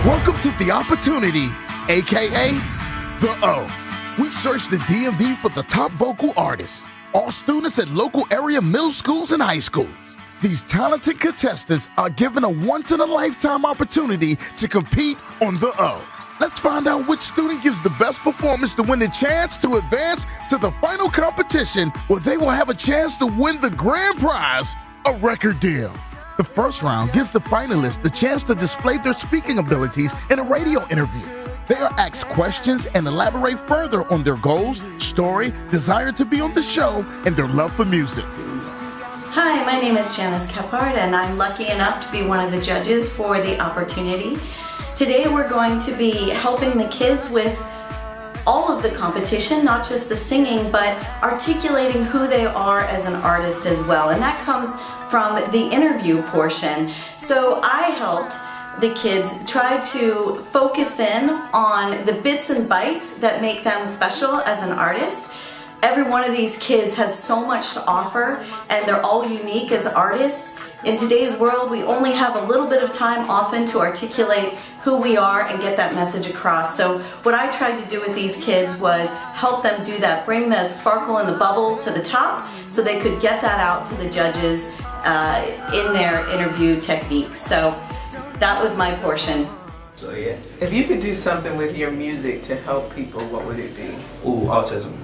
Welcome to The Opportunity, aka The O. We search the DMV for the top vocal artists, all students at local area middle schools and high schools. These talented contestants are given a once-in-a-lifetime opportunity to compete on The O. Let's find out which student gives the best performance to win the chance to advance to the final competition, where they will have a chance to win the grand prize, a record deal. The first round gives the finalists the chance to display their speaking abilities in a radio interview. They are asked questions and elaborate further on their goals, story, desire to be on the show, and their love for music. Hi, my name is Janice KEPHART, and I'm lucky enough to be one of the judges for The Opportunity. Today we're going to be helping the kids with all of the competition, not just the singing, but articulating who they are as an artist as well. And that comes from the interview portion. So I helped the kids try to focus in on the bits and bytes that make them special as an artist. Every one of these kids has so much to offer, and they're all unique as artists. In today's world, we only have a little bit of time often to articulate who we are and get that message across. So what I tried to do with these kids was help them do that, bring the sparkle and the bubble to the top so they could get that out to the judges in their interview techniques. So that was my portion. So yeah. If you could do something with your music to help people, what would it be? Ooh, autism.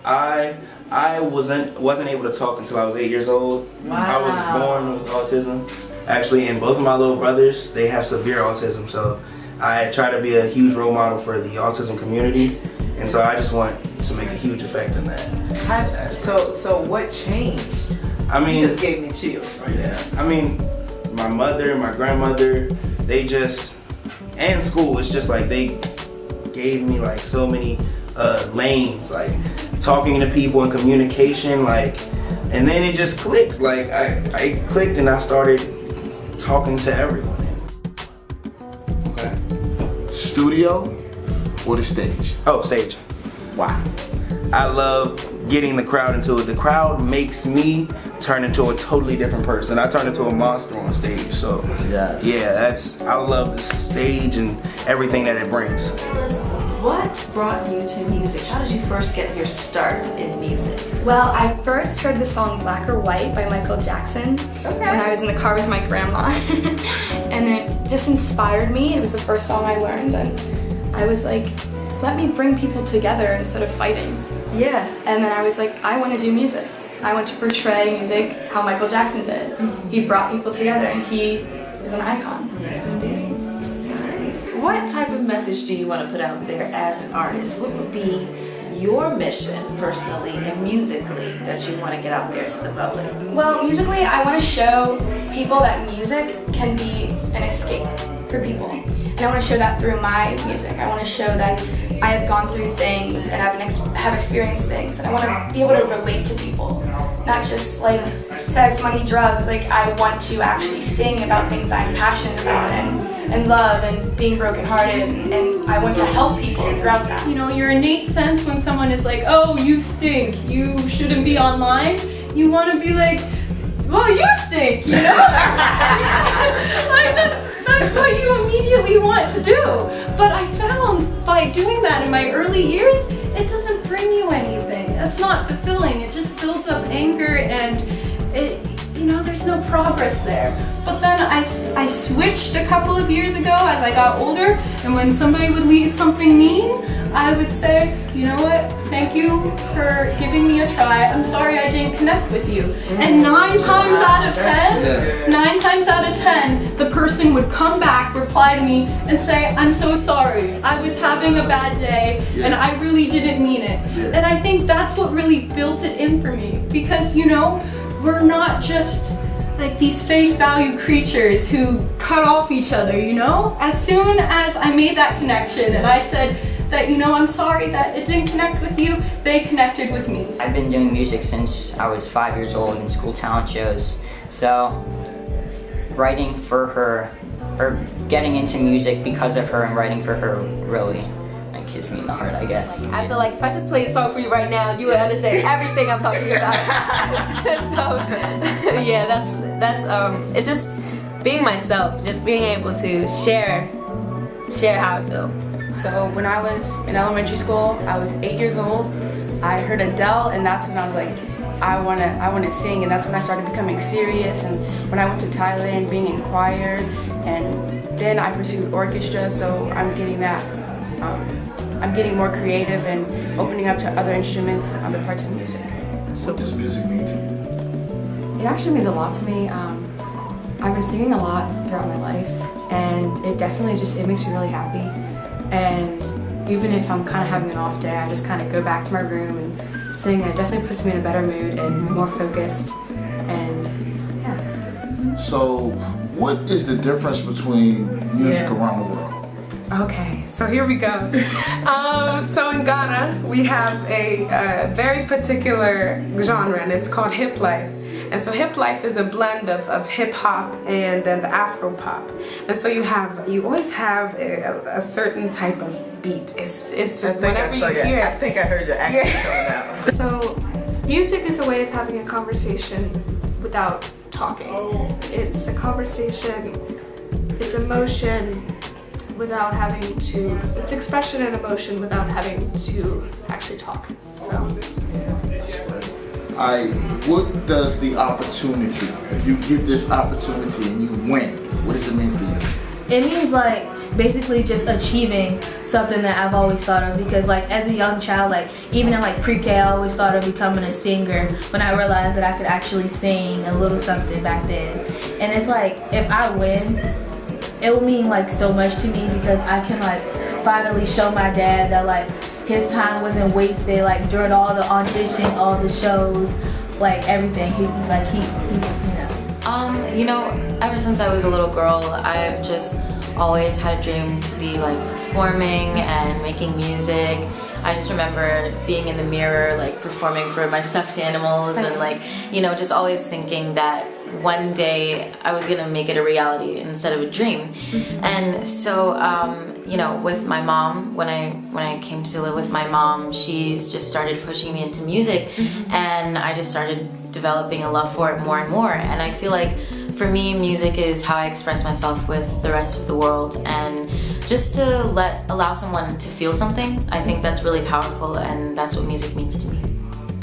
I wasn't able to talk until I was 8 years old. Wow. I was born with autism, actually, and both of my little brothers, they have severe autism. So I try to be a huge role model for the autism community, and so I just want to make a huge effect in that. So what changed? I mean, you just gave me chills. Right? Yeah. I mean, my mother and my grandmother, they just, and school, it's just like they gave me like so many lanes, like talking to people and communication, like, and then it just clicked. Like I clicked and I started talking to everyone. Okay. Studio or the stage? Oh, stage. Wow. I love getting the crowd into it. The crowd makes me turn into a totally different person. I turn into a monster on stage. So yes. Yeah, I love the stage and everything that it brings. What brought you to music? How did you first get your start in music? Well, I first heard the song Black or White by Michael Jackson when I was in the car with my grandma. And it just inspired me. It was the first song I learned, and I was like, let me bring people together instead of fighting. Yeah. And then I was like, I want to do music. I want to portray music how Michael Jackson did. Mm-hmm. He brought people together, and he is an icon. Yes, indeed. What type of message do you want to put out there as an artist? What would be your mission personally and musically that you want to get out there to the public? Well, musically, I want to show people that music can be an escape for people. And I want to show that through my music. I want to show that I have gone through things and have experienced things, and I want to be able to relate to people, not just like sex, money, drugs. Like, I want to actually sing about things I'm passionate about and love and being brokenhearted, and I want to help people throughout that. You know, your innate sense when someone is like, oh, you stink, you shouldn't be online, you want to be like, well, you stink, you know? Like, that's what you immediately want to do. But I found by doing that in my early years, it doesn't bring you anything. It's not fulfilling. It just builds up anger, and there's no progress there. But then I switched a couple of years ago as I got older, and when somebody would leave something mean, I would say, you know what, thank you for giving me a try. I'm sorry I didn't connect with you. And 9 times out of 10, the person would come back, reply to me, and say, I'm so sorry. I was having a bad day, and I really didn't mean it. And I think that's what really built it in for me, because, we're not just like these face value creatures who cut off each other, As soon as I made that connection and I said that, I'm sorry that it didn't connect with you, they connected with me. I've been doing music since I was 5 years old in school talent shows. So writing for her, or getting into music because of her and writing for her really hits me in the heart, I guess. I feel like if I just played a song for you right now, you would understand everything I'm talking about. So, yeah, that's it's just being myself, just being able to share how I feel. So when I was in elementary school, I was 8 years old. I heard Adele, and that's when I was like, I wanna sing, and that's when I started becoming serious. And when I went to Thailand, being in choir, and then I pursued orchestra. So I'm getting that. I'm getting more creative and opening up to other instruments and other parts of music. So what does music mean to you? It actually means a lot to me. I've been singing a lot throughout my life, and it definitely it makes me really happy. And even if I'm kind of having an off day, I just kind of go back to my room and sing, and it definitely puts me in a better mood and more focused. And yeah. So what is the difference between music around the world? Okay, so here we go. So in Ghana, we have a very particular genre, and it's called hip life. And so hip life is a blend of hip hop and Afro pop. And so you always have a certain type of beat. It's just whenever you hear it. I think I heard your accent coming out. So music is a way of having a conversation without talking. It's a conversation, it's emotion without having to, it's expression and emotion without having to actually talk. So. What does the opportunity, if you get this opportunity and you win, what does it mean for you? It means like basically just achieving something that I've always thought of, because like as a young child, like even in like pre-K, I always thought of becoming a singer when I realized that I could actually sing a little something back then. And it's like if I win, it will mean like so much to me, because I can like finally show my dad that like his time wasn't wasted, like during all the auditions, all the shows, like everything. He you know, ever since I was a little girl, I've just always had a dream to be like performing and making music. I just remember being in the mirror, like performing for my stuffed animals, and like, you know, just always thinking that one day I was gonna make it a reality instead of a dream. And so, you know, with my mom, when I came to live with my mom, she's just started pushing me into music, and I just started developing a love for it more and more. And I feel like for me, music is how I express myself with the rest of the world, and just to allow someone to feel something, I think that's really powerful, and that's what music means to me.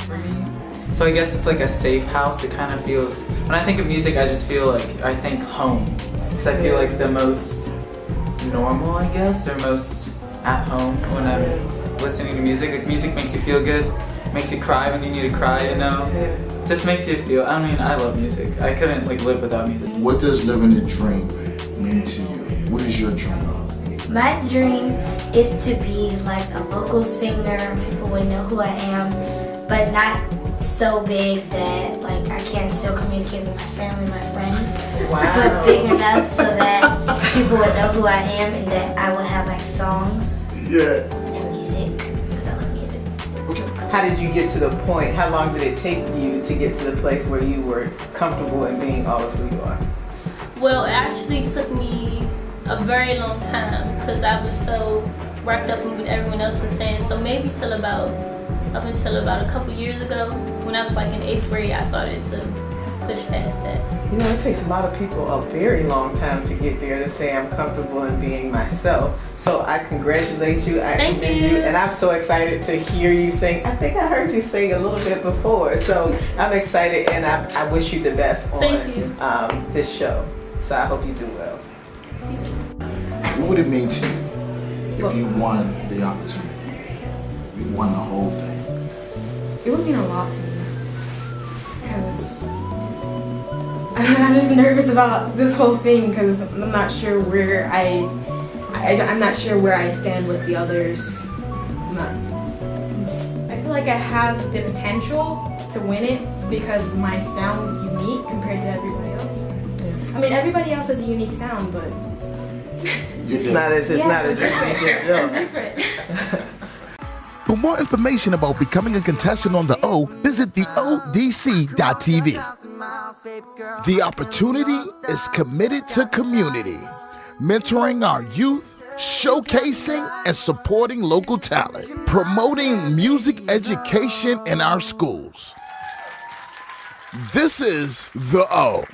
For me, so I guess it's like a safe house. It kind of feels, when I think of music, I just feel like, I think home, because I feel like the most normal, I guess, or most at home when I'm listening to music. Like music makes you feel good, makes you cry when you need to cry, you know? Just makes you feel, I mean, I love music. I couldn't like live without music. What does living a dream mean to you? What is your dream? My dream is to be like a local singer. People would know who I am, but not so big that like I can't still communicate with my family, my friends. Wow. But big enough so that people would know who I am, and that I will have like songs and music, because I love music. How did you get to the point? How long did it take you to get to the place where you were comfortable in being all of who you are? Well, it actually took me a very long time, because I was so wrapped up in what everyone else was saying. So maybe up until about a couple years ago, when I was like in 8th grade, I started to push past that. You know, it takes a lot of people a very long time to get there to say I'm comfortable in being myself. So I congratulate you, I commend you, and I'm so excited to hear you sing. I think I heard you sing a little bit before, so I'm excited, and I wish you the best on this show. So I hope you do well. What would it mean to you if you won the opportunity? You won the whole thing. It would mean a lot to me, because I'm just nervous about this whole thing, because I'm not sure where I'm not sure where I stand with the others. I feel like I have the potential to win it, because my sound is unique compared to everybody else. I mean, everybody else has a unique sound, but it's not as different. For more information about becoming a contestant on The O, visit theodc.tv. The opportunity is committed to community, mentoring our youth, showcasing and supporting local talent, promoting music education in our schools. This is The O.